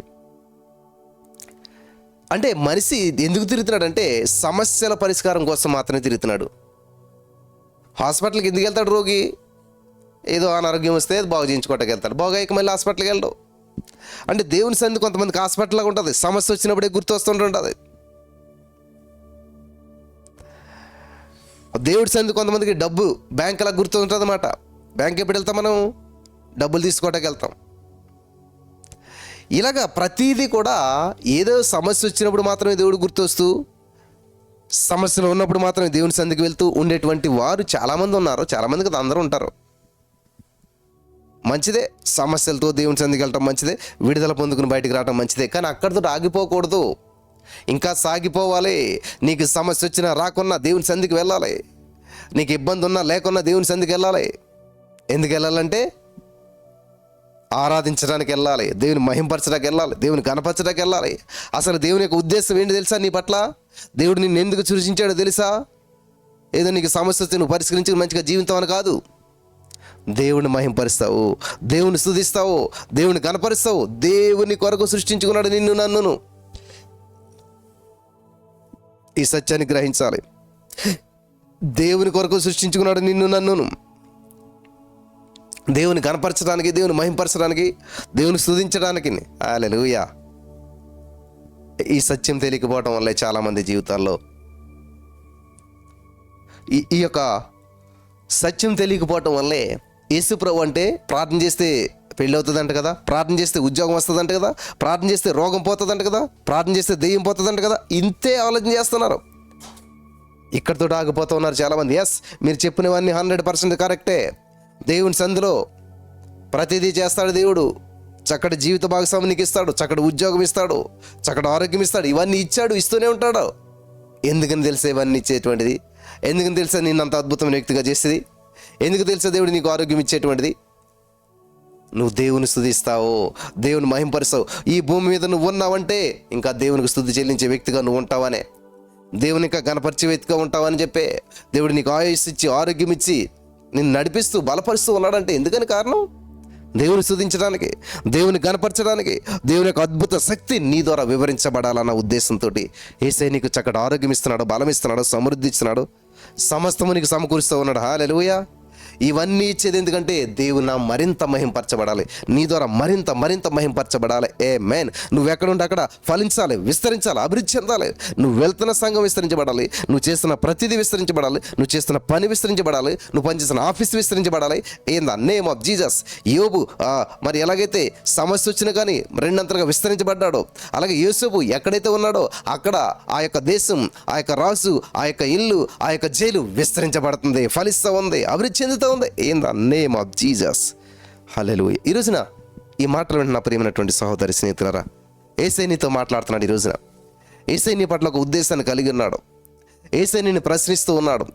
అంటే మనిషి ఎందుకు తిరుగుతున్నాడు అంటే సమస్యల పరిష్కారం కోసం మాత్రమే తిరుగుతున్నాడు. హాస్పిటల్కి ఎందుకు వెళ్తాడు రోగి? ఏదో అనారోగ్యం వస్తే బాగు చేయించుకోవటానికి వెళ్తాడు. బాగాయక మళ్ళీ హాస్పిటల్కి వెళ్ళడు. అంటే దేవుని సంది కొంతమందికి హాస్పిటల్గా ఉంటుంది, సమస్య వచ్చినప్పుడే గుర్తు వస్తుంటుంటుంది. దేవుడి సంది కొంతమందికి డబ్బు బ్యాంకులా గుర్తు ఉంటుంది అన్నమాట. బ్యాంక్ ఎప్పుడు వెళ్తాం? మనం డబ్బులు తీసుకోవటానికి వెళ్తాం. ఇలాగా ప్రతీది కూడా ఏదో సమస్య వచ్చినప్పుడు మాత్రమే దేవుడు గుర్తొస్తూ, సమస్యలు ఉన్నప్పుడు మాత్రమే దేవుని సందికి వెళ్తూ ఉండేటువంటి వారు చాలామంది ఉన్నారు. చాలామంది కదా, అందరూ ఉంటారు. మంచిదే, సమస్యలతో దేవుని సందికి వెళ్ళటం మంచిదే, విడుదల పొందుకుని బయటికి రావడం మంచిదే. కానీ అక్కడితో ఆగిపోకూడదు, ఇంకా సాగిపోవాలి. నీకు సమస్య వచ్చినా రాకున్నా దేవుని సందికి వెళ్ళాలి. నీకు ఇబ్బంది ఉన్నా లేకున్నా దేవుని సందికి వెళ్ళాలి. ఎందుకు వెళ్ళాలంటే ఆరాధించడానికి వెళ్ళాలి, దేవుని మహింపరచడానికి వెళ్ళాలి, దేవుని కనపరచడానికి వెళ్ళాలి. అసలు దేవుని యొక్క ఉద్దేశం ఏంటి తెలుసా? నీ పట్ల దేవుడు నిన్ను ఎందుకు సృష్టించాడో తెలుసా? ఏదో నీకు సమస్య వస్తే నువ్వు పరిష్కరించి మంచిగా జీవితం అని కాదు. దేవుని మహింపరుస్తావు, దేవుని స్తుతిస్తావు, దేవుని కనపరుస్తావు. దేవుని కొరకు సృష్టించుకున్నాడు నిన్ను నన్నును. ఈ సత్యాన్ని గ్రహించాలి. దేవుని కొరకు సృష్టించుకున్నాడు నిన్ను నన్నును. దేవుని కనపరచడానికి, దేవుని మహింపరచడానికి, దేవుని స్తుతించడానికి. హల్లెలూయా. ఈ సత్యం తెలియకపోవడం వల్లే చాలామంది జీవితాల్లో ఈ యొక్క సత్యం తెలియకపోవటం వల్లే యేసుప్రభు అంటే ప్రార్థన చేస్తే పెళ్ళి అవుతుందంట కదా, ప్రార్థన చేస్తే ఉద్యోగం వస్తుందంట కదా, ప్రార్థన చేస్తే రోగం పోతుందంట కదా, ప్రార్థన చేస్తే దెయ్యం పోతుందంట కదా, ఇంతే ఆలోచన చేస్తున్నారు. ఇక్కడితో ఆగిపోతూ ఉన్నారు చాలామంది. ఎస్, మీరు చెప్పినవన్నీ 100% కరెక్టే. దేవుని సందులో ప్రతిదీ చేస్తాడు దేవుడు. చక్కటి జీవిత భాగస్వామి నీకు ఇస్తాడు, చక్కటి ఉద్యోగం ఇస్తాడు, చక్కటి ఆరోగ్యం ఇస్తాడు. ఇవన్నీ ఇచ్చాడు, ఇస్తూనే ఉంటాడు. ఎందుకని తెలిసే ఇవన్నీ ఇచ్చేటువంటిది? ఎందుకని తెలుసా నిన్ను అంత అద్భుతమైన వ్యక్తిగా చేసేది? ఎందుకు తెలుసా దేవుడు నీకు ఆరోగ్యం ఇచ్చేటువంటిది? నువ్వు దేవుని స్తుతిస్తావు, దేవుని మహింపరుస్తావు. ఈ భూమి మీద నువ్వు ఉన్నావంటే ఇంకా దేవునికి స్తుతి చెల్లించే వ్యక్తిగా నువ్వు ఉంటావనే, దేవుని ఇంకా గణపరిచే వ్యక్తిగా ఉంటావని చెప్పే దేవుడు నీకు ఆయుష్ ఇచ్చి, ఆరోగ్యం ఇచ్చి, నిన్ను నడిపిస్తూ బలపరుస్తూ ఉన్నాడంటే ఎందుకని కారణం? దేవుని స్తుతించడానికి, దేవుని గణపరచడానికి, దేవుని యొక్క అద్భుత శక్తి నీ ద్వారా వివరించబడాలన్న ఉద్దేశంతో యేసయ్య నీకు చక్కటి ఆరోగ్యం ఇస్తున్నాడు, బలం ఇస్తున్నాడు, సమృద్ధి ఇస్తున్నాడు, సమస్తము నీకు సమకూరుస్తూ ఉన్నాడు. హల్లెలూయా. ఇవన్నీ ఇచ్చేది ఎందుకంటే దేవుని నామం మరింత మహింపరచబడాలి, నీ ద్వారా మరింత మరింత మహింపరచబడాలి. ఆమేన్. నువ్వు ఎక్కడుంటే అక్కడ ఫలించాలి, విస్తరించాలి, అభివృద్ధి చెందాలి. నువ్వు వెళ్తున్న సంఘం విస్తరించబడాలి, నువ్వు చేస్తున్న ప్రతిదీ విస్తరించబడాలి, నువ్వు చేస్తున్న పని విస్తరించబడాలి, నువ్వు పనిచేస్తున్న ఆఫీస్ విస్తరించబడాలి. In the name of Jesus. యోబు మరి ఎలాగైతే సమస్య వచ్చినా కానీ రెండంతలుగా విస్తరించబడ్డాడో, అలాగే యోసేపు ఎక్కడైతే ఉన్నాడో అక్కడ ఆ యొక్క దేశం, ఆ యొక్క రాజు, ఆ యొక్క ఇల్లు, ఆ యొక్క జైలు విస్తరించబడుతుంది, ఫలిస్తూ ఉంది, అభివృద్ధి చెందుతూ ఉంది. In the name of Jesus. Hallelujah. ఈ రోజున ఈ మాటలు వింటున్న ప్రియమైనటువంటి సహోదరి స్నేహితులారా, యేసయ్య నీతో మాట్లాడుతున్నాడు. ఈ రోజున యేసయ్య నీ పట్ల ఒక ఉద్దేశాన్ని కలిగి ఉన్నాడు. యేసయ్య నిన్ను ప్రశ్నిస్తూ ఉన్నాడు.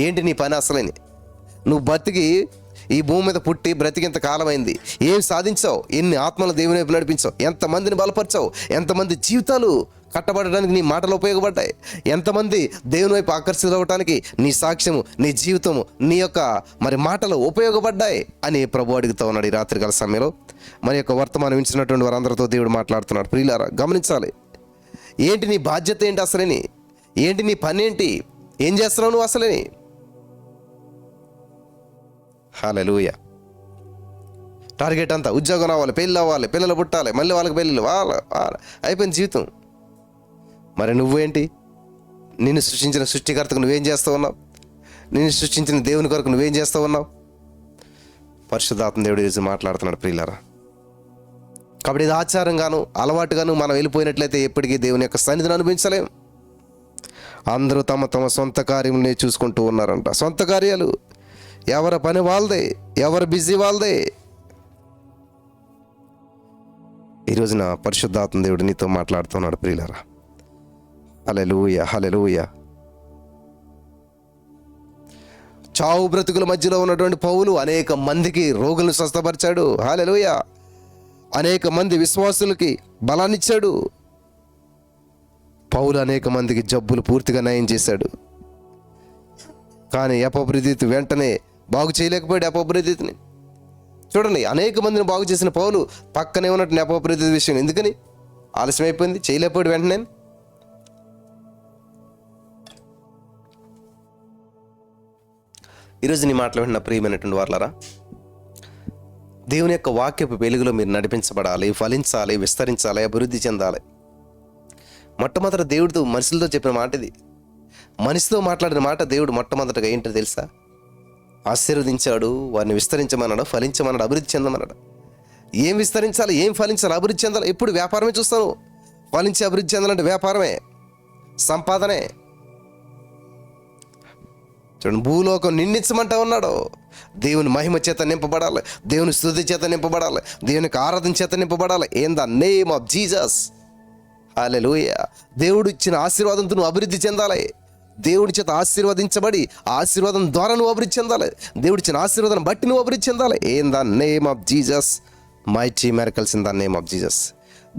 ఏంటి నీ పని అసలేని? నువ్వు బతికి ఈ భూమి మీద పుట్టి బ్రతికింత కాలమైంది, ఏం సాధించావు? ఎన్ని ఆత్మలు దేవుని వైపు నడిపించావు? ఎంతమందిని బలపరిచావు? ఎంతమంది జీవితాలు కట్టబడడానికి నీ మాటలు ఉపయోగపడ్డాయి? ఎంతమంది దేవుని వైపు ఆకర్షితులవటానికి నీ సాక్ష్యము, నీ జీవితము, నీ యొక్క మరి మాటలు ఉపయోగపడ్డాయి అని ప్రభు అడుగుతూ ఉన్నాడు. ఈ రాత్రికాల సమయంలో మరి యొక్క వర్తమానం ఇచ్చినటువంటి వారందరితో దేవుడు మాట్లాడుతున్నాడు. ప్రియులారా, గమనించాలి. ఏంటి నీ బాధ్యత? ఏంటి అసలేని? ఏంటి నీ పని? ఏంటి? ఏం చేస్తున్నావు నువ్వు అసలేని? హల్లెలూయా. టార్గెట్ అంతా ఉద్యోగం రావాలి, పెళ్ళి అవ్వాలి, పిల్లలు పుట్టాలి, మళ్ళీ వాళ్ళకి పెళ్ళిళ్ళు, అయిపోయింది జీవితం. మరి నువ్వేంటి? నిన్ను సృష్టించిన సృష్టికర్తకు నువ్వేం చేస్తూ ఉన్నావు? నిన్ను సృష్టించిన దేవుని కొరకు నువ్వేం చేస్తూ ఉన్నావు? పరిశుద్ధాత్మ దేవుడు ఈరోజు మాట్లాడుతున్నాడు ప్రియులారా. కాబట్టి ఇది ఆచారంగాను అలవాటుగాను మనం వెళ్ళిపోయినట్లయితే ఎప్పటికీ దేవుని యొక్క సన్నిధిని అనుభవించలేం. అందరూ తమ తమ సొంత కార్యములనే చూసుకుంటూ ఉన్నారంట. సొంత కార్యాలు, ఎవరి పని వాళ్ళదే, ఎవరి బిజీ వాళ్ళదే. ఈ రోజున పరిశుద్ధాత్మ దేవుడు నీతో మాట్లాడుతున్నాడు ప్రియులారా. హల్లెలూయా, హల్లెలూయా. చావు బ్రతుకుల మధ్యలో ఉన్నటువంటి పౌలు అనేక మందికి రోగులను స్వస్థపరిచాడు. హల్లెలూయా. అనేక మంది విశ్వాసులకి బలాన్నిచ్చాడు. పౌలు అనేక మందికి జబ్బులు పూర్తిగా నయం చేశాడు. కానీ ఎపఫ్రోదితు వెంటనే బాగు చేయలేకపోయాడు. ఎపఫ్రోదితుని చూడండి, అనేక మందిని బాగు చేసిన పౌలు పక్కనే ఉన్నట్టు ఎపఫ్రోదితు విషయం ఎందుకని ఆలస్యం అయిపోయింది, చేయలేకపోయాడు వెంటనే. ఈరోజు నీ మాటలు వింటున్న ప్రియమైనటువంటి వారలారా, దేవుని యొక్క వాక్యపు వెలుగులో మీరు నడిపించబడాలి, ఫలించాలి, విస్తరించాలి, అభివృద్ధి చెందాలి. మొట్టమొదట దేవుడితో మనుషులతో చెప్పిన మాట ఇది. మనిషితో మాట్లాడిన మాట దేవుడు మొట్టమొదటగా ఏంటో తెలుసా? ఆశీర్వదించాడు, వారిని విస్తరించమన్నాడు, ఫలించమన్నాడు, అభివృద్ధి చెందమన్నాడు. ఏం విస్తరించాలి, ఏం ఫలించాలి, అభివృద్ధి చెందాలి? ఎప్పుడు వ్యాపారమే చూస్తాను. ఫలించి అభివృద్ధి చెందాలంటే వ్యాపారమే, సంపాదనే. చూడండి, భూలోకం నిండించమంటా ఉన్నాడు. దేవుని మహిమ చేత నింపబడాలి, దేవుని స్తుతి చేత నింపబడాలి, దేవునికి ఆరాధన చేత నింపబడాలి. In the name of Jesus. Hallelujah. దేవుడు ఇచ్చిన ఆశీర్వాదంతో నువ్వు అభివృద్ధి చెందాలి. దేవుడి చేత ఆశీర్వదించబడి ఆశీర్వాదం ద్వారా నువ్వు అభివృద్ధి చెందాలి. దేవుడిచ్చిన ఆశీర్వాదాన్ని బట్టి నువ్వు అభివృద్ధి చెందాలి. In the name of Jesus. Mighty miracles in the name of Jesus.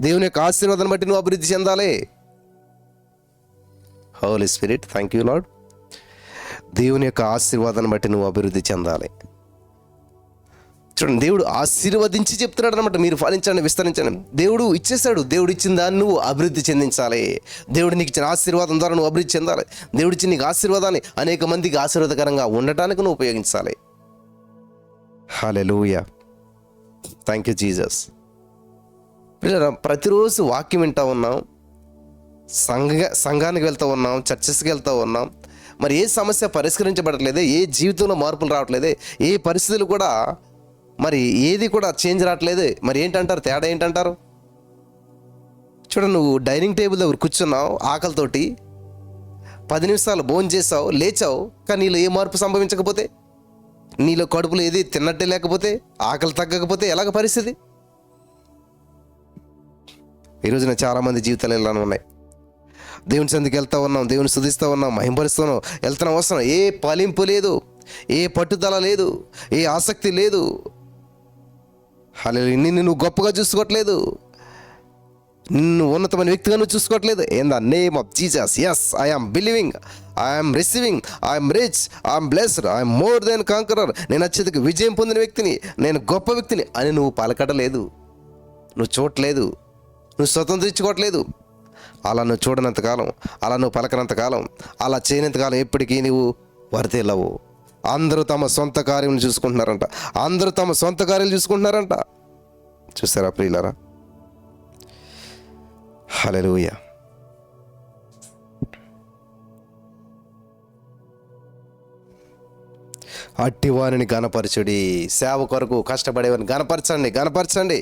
దేవుని యొక్క ఆశీర్వాదాన్ని బట్టి నువ్వు అభివృద్ధి చెందాలి. Holy spirit, thank you lord. దేవుని యొక్క ఆశీర్వాదాన్ని బట్టి నువ్వు అభివృద్ధి చెందాలి. చూడండి, దేవుడు ఆశీర్వదించి చెప్తున్నాడు అనమాట, మీరు ఫలించండి, విస్తరించండి. దేవుడు ఇచ్చేసాడు. దేవుడు ఇచ్చిన దాన్ని నువ్వు అభివృద్ధి చెందించాలి. దేవుడు నీకు ఇచ్చిన ఆశీర్వాదం ద్వారా నువ్వు అభివృద్ధి చెందాలి. దేవుడు ఇచ్చిన నీకు ఆశీర్వాదాన్ని అనేక మందికి ఆశీర్వాదకరంగా ఉండటానికి నువ్వు ఉపయోగించాలి. హల్లెలూయా, థ్యాంక్ యూ జీసస్. పిల్లరా, ప్రతిరోజు వాక్యం వింటూ ఉన్నాం, సంఘానికి వెళ్తూ ఉన్నాం, చర్చెస్కి వెళ్తూ ఉన్నాం. మరి ఏ సమస్య పరిష్కరించబడట్లేదే, ఏ జీవితంలో మార్పులు రావట్లేదే, ఏ పరిస్థితులు కూడా మరి ఏది కూడా చేంజ్ రావట్లేదు. మరి ఏంటంటారు? తేడా ఏంటంటారు? చూడండి, నువ్వు డైనింగ్ టేబుల్ దగ్గర కూర్చున్నావు ఆకలితోటి, 10 నిమిషాలు భోజనం చేసావు, లేచావు, కానీ నీలో ఏ మార్పు సంభవించకపోతే, నీలో కడుపులో ఏది తిన్నట్టే లేకపోతే, ఆకలి తగ్గకపోతే ఎలాగ పరిస్థితి? ఈరోజున చాలామంది జీవితాలు ఇలానే ఉన్నాయి. దేవుని సన్నిధికి వెళ్తూ ఉన్నాం, దేవుని స్తుతిస్తూ ఉన్నాం, మహింపరుస్తున్నాం, వెళ్తున్నాం, వస్తున్నాం. ఏ ఫలింపు లేదు, ఏ పట్టుదల లేదు, ఏ ఆసక్తి లేదు. హల్లెలూయా. నిన్ను నువ్వు గొప్పగా చూసుకోవట్లేదు, నిన్ను ఉన్నతమైన వ్యక్తిగా నువ్వు చూసుకోవట్లేదు. In the name of Jesus. Yes, I am believing, I am receiving, I am rich, I am blessed, I am more than conqueror. నేను అత్యధిక విజయం పొందిన వ్యక్తిని, నేను గొప్ప వ్యక్తిని అని నువ్వు పలకడలేదు, నువ్వు చూడట్లేదు, నువ్వు స్వతంత్రించుకోవట్లేదు. అలా నువ్వు చూడనంతకాలం, అలా నువ్వు పలకనంతకాలం, అలా చేయనంతకాలం ఎప్పటికీ నువ్వు వర్ధిల్లవు. అందరూ తమ సొంత కార్యం చూసుకుంటున్నారంట. అందరూ తమ సొంత కార్యాలు చూసుకుంటున్నారంట. చూసారా ప్రియులారా? హల్లెలూయా. అట్టి వారిని గణపరచుడి. సేవ కొరకు కష్టపడేవారిని గణపరచండి, గణపరచండి.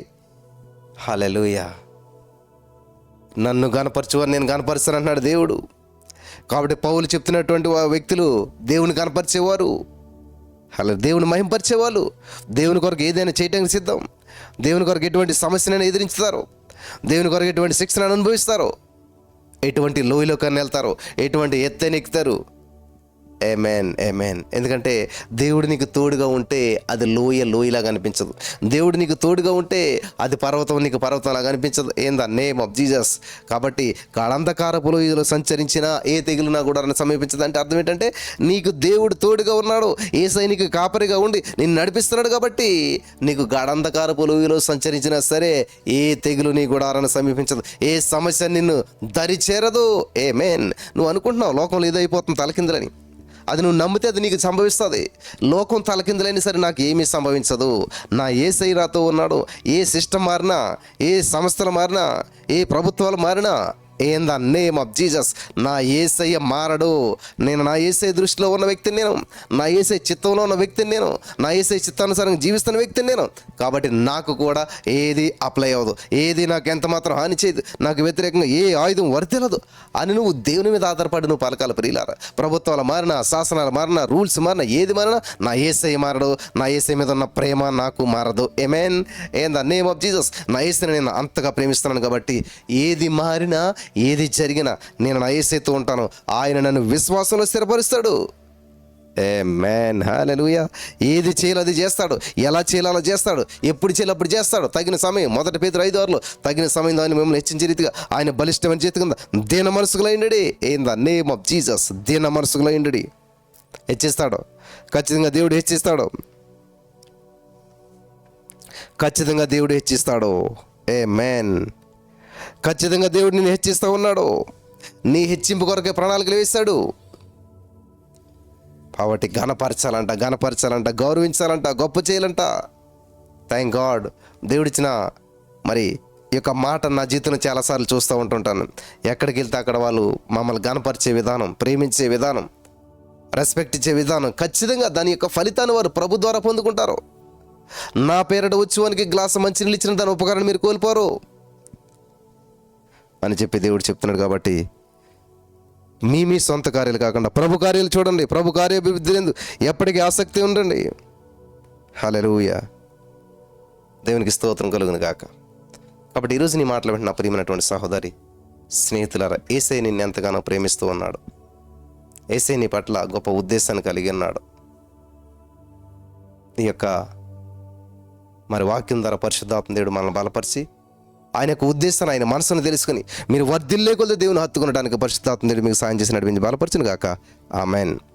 హల్లెలూయా. నన్ను గణపరచువారు నేను గణపరుస్తాను అన్నాడు దేవుడు. కాబట్టి పౌలు చెప్తున్నటువంటి వ్యక్తులు దేవుని కనపరిచేవారు, అలా దేవుని మహింపరిచేవాళ్ళు, దేవుని కొరకు ఏదైనా చేయడానికి సిద్ధం, దేవుని కొరకు ఎటువంటి సమస్యనైనా ఎదిరించుతారు, దేవుని కొరకు ఎటువంటి శిక్షణను అనుభవిస్తారు, ఎటువంటి లోయలో కన్నా వెళ్తారు, ఎటువంటి ఎత్తైన ఎక్కుతారు. ఆమేన్, ఆమేన్. ఎందుకంటే దేవుడు నీకు తోడుగా ఉంటే అది లోయలాగా అనిపించదు. దేవుడు నీకు తోడుగా ఉంటే అది పర్వతం నీకు పర్వతంలాగా అనిపించదు. In the name of Jesus. కాబట్టి గాఢంధకారపు లోయలో సంచరించిన ఏ తెగులునా కూడా సమీపించదు. అంటే అర్థం ఏంటంటే నీకు దేవుడు తోడుగా ఉన్నాడు, యేసయ్య నీకు కాపరిగా ఉండి నిన్ను నడిపిస్తున్నాడు. కాబట్టి నీకు గాఢంధకారపు లోయలో సంచరించినా సరే ఏ తెగులు నీ గుడారాన్ని సమీపించదు, ఏ సమస్య నిన్ను దరి చేరదు. ఆమేన్. నువ్వు అనుకుంటున్నావు లోకంలో ఏదో అయిపోతుంది తలకిందులని, అది నువ్వు నమ్మితే అది నీకు సంభవిస్తుంది. లోకం తలకిందులైనా సరే నాకు ఏమీ సంభవించదు. నా యేసయ్య నాతో ఉన్నాడు. ఏ సిస్టమ్ మారినా, ఏ సంస్థలు మారినా, ఏ ప్రభుత్వాలు మారినా, in the name of Jesus. నా యేసయ్య మారడు. నేను నా యేసయ్య దృష్టిలో ఉన్న వ్యక్తిని, నేను నా యేసయ్య చిత్తంలో ఉన్న వ్యక్తిని, నేను నా యేసయ్య చిత్తానుసారంగా జీవిస్తున్న వ్యక్తిని నేను. కాబట్టి నాకు కూడా ఏది అప్లై అవ్వదు, ఏది నాకు ఎంత మాత్రం హాని చేయదు, నాకు వ్యతిరేకంగా ఏ ఆయుధం వర్తిల్లదు అని నువ్వు దేవుని మీద ఆధారపడి నువ్వు పలకాల. ప్రియులారా, ప్రభుత్వాలు మారినా, శాసనాలు మారినా, రూల్స్ మారినా, ఏది మారినా నా యేసయ్య మారడు. నా యేసయ్య మీద ఉన్న ప్రేమ నాకు మారదు. Amen. In the name of Jesus. నా యేసయ్యని నేను అంతగా ప్రేమిస్తున్నాను కాబట్టి ఏది మారినా, ఏది జరిగినా నేను నా యేసయ్యతో ఉంటాను. ఆయన నన్ను విశ్వాసంలో స్థిరపరుస్తాడు. ఆమేన్. హల్లెలూయా. ఏది చేయాలో అది చేస్తాడు, ఎలా చేయాలో అలా చేస్తాడు, ఎప్పుడు చేయాలో అప్పుడు చేస్తాడు. తగిన సమయం, 1 పేతురు 5:6 తగిన సమయంలో ఆయన మిమ్మల్ని హెచ్చించే రీతిగా ఆయన బలిష్టమైన చేతి కింద దీన మనసుకులైండడి. In the name of Jesus. దీన మనసుకులైండడి. హెచ్చిస్తాడు, ఖచ్చితంగా దేవుడు హెచ్చిస్తాడు, ఖచ్చితంగా దేవుడు హెచ్చిస్తాడు. ఆమేన్. ఖచ్చితంగా దేవుడు నిన్ను హెచ్చిస్తూ ఉన్నాడు. నీ హెచ్చింపు కొరకే ప్రణాళికలు వేస్తాడు. కాబట్టి గణపరచాలంట, గౌరవించాలంట, గొప్ప చేయాలంట. Thank God. దేవుడిచ్చిన మరి ఈ యొక్క మాట నా జీవితంలో చాలాసార్లు చూస్తూ ఉంటుంటాను. ఎక్కడికి వెళ్తే అక్కడ వాళ్ళు మమ్మల్ని గణపరిచే విధానం, ప్రేమించే విధానం, రెస్పెక్ట్ ఇచ్చే విధానం, ఖచ్చితంగా దాని యొక్క ఫలితాన్ని వారు ప్రభు ద్వారా పొందుకుంటారు. నా పేరట ఉత్సవానికి గ్లాసు మంచినీళ్ళు ఇచ్చిన దాని ఉపకారాన్ని మీరు కోల్పోరు అని చెప్పి దేవుడు చెప్తున్నాడు. కాబట్టి మీ సొంత కార్యాలు కాకుండా ప్రభు కార్యాలు చూడండి. ప్రభు కార్యాభివృద్ధి ఎందు ఎప్పటికీ ఆసక్తి ఉండండి. హల్లెలూయా. దేవునికి స్తోత్రం కలుగును గాక. కాబట్టి ఈరోజు నీ మాటలు వింటున్న ప్రియమైనటువంటి సహోదరి, స్నేహితులారా, యేసయ్య నిన్ను ఎంతగానో ప్రేమిస్తూ ఉన్నాడు. యేసయ్య నీ పట్ల గొప్ప ఉద్దేశాన్ని కలిగి ఉన్నాడు. ఈ యొక్క మరి వాక్యం ద్వారా పరిశుద్ధాత్మ దేవుడు మనల్ని బలపరిచి ఆయన యొక్క ఉద్దేశాన్ని, ఆయన మనసును తెలుసుకుని మీరు వర్ధిల్లే కొలది దేవుని హత్తుకునడానికి పరిశుద్ధాత్మ దేవుడు మీకు సాయం చేసి నడిపించి బలపరచును గాక. ఆమేన్.